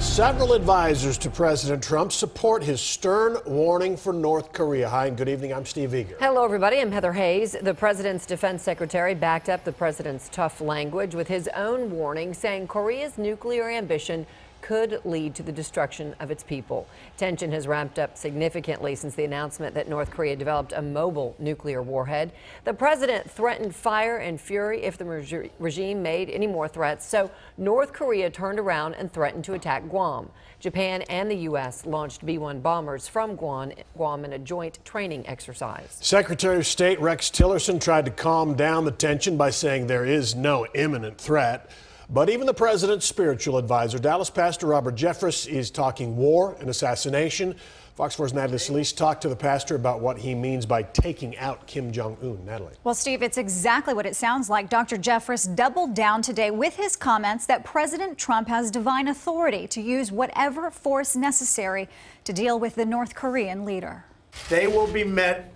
Several advisors to President Trump support his stern warning for North Korea. Hi and good evening. I'm Steve Eager. Hello, everybody. I'm Heather Hayes. The president's defense secretary backed up the president's tough language with his own warning, saying Korea's nuclear ambition could lead to the destruction of its people. Tension has ramped up significantly since the announcement that North Korea developed a mobile nuclear warhead. The president threatened fire and fury if the regime made any more threats, so North Korea turned around and threatened to attack Guam. Japan and the U.S. launched B-1 bombers from Guam in a joint training exercise. Secretary of State Rex Tillerson tried to calm down the tension by saying there is no imminent threat. But even the president's spiritual advisor, Dallas pastor Robert Jeffress, is talking war and assassination. Fox 4's Natalie Solis talked to the pastor about what he means by taking out Kim Jong-un. Natalie. Well, Steve, it's exactly what it sounds like. Dr. Jeffress doubled down today with his comments that President Trump has divine authority to use whatever force necessary to deal with the North Korean leader. They will be met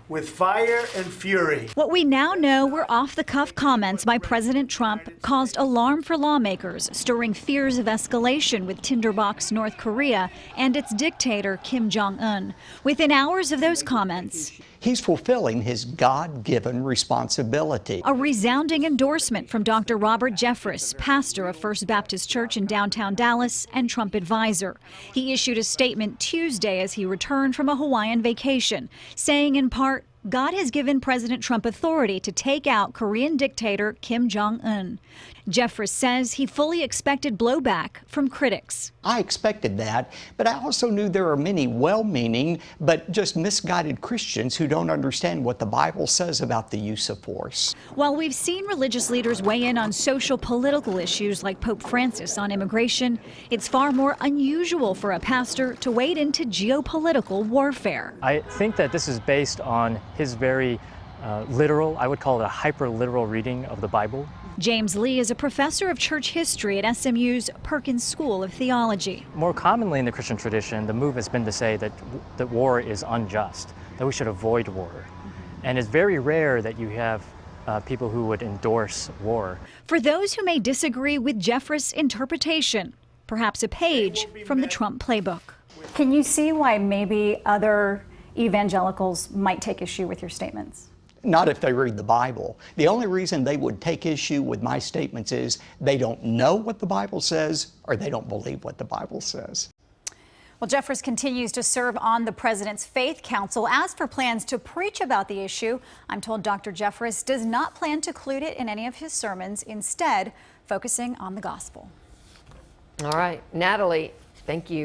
with fire and fury. What we now know were off-the-cuff comments by President Trump caused alarm for lawmakers, stirring fears of escalation with tinderbox North Korea and its dictator Kim Jong-un. Within hours of those comments, he's fulfilling his God-given responsibility. A resounding endorsement from Dr. Robert Jeffress, pastor of First Baptist Church in downtown Dallas and Trump advisor. He issued a statement Tuesday as he returned from a Hawaiian vacation, saying in part, God has given President Trump authority to take out Korean dictator Kim Jong-un. Jeffress says he fully expected blowback from critics. I expected that, but I also knew there are many well-meaning but just misguided Christians who don't understand what the Bible says about the use of force. While we've seen religious leaders weigh in on social political issues like Pope Francis on immigration, it's far more unusual for a pastor to wade into geopolitical warfare. I think that this is based on his very literal, I would call it a hyper-literal reading of the Bible. James Lee is a professor of church history at SMU's Perkins School of Theology. More commonly in the Christian tradition, the move has been to say that war is unjust, that we should avoid war. And it's very rare that you have people who would endorse war. For those who may disagree with Jeffress' interpretation, perhaps a page from the Trump playbook. Can you see why maybe other evangelicals might take issue with your statements? Not if they read the Bible. The only reason they would take issue with my statements is they don't know what the Bible says or they don't believe what the Bible says. Well, Jeffress continues to serve on the President's Faith Council. As for plans to preach about the issue, I'm told Dr. Jeffress does not plan to include it in any of his sermons, instead focusing on the gospel. All right, Natalie, thank you.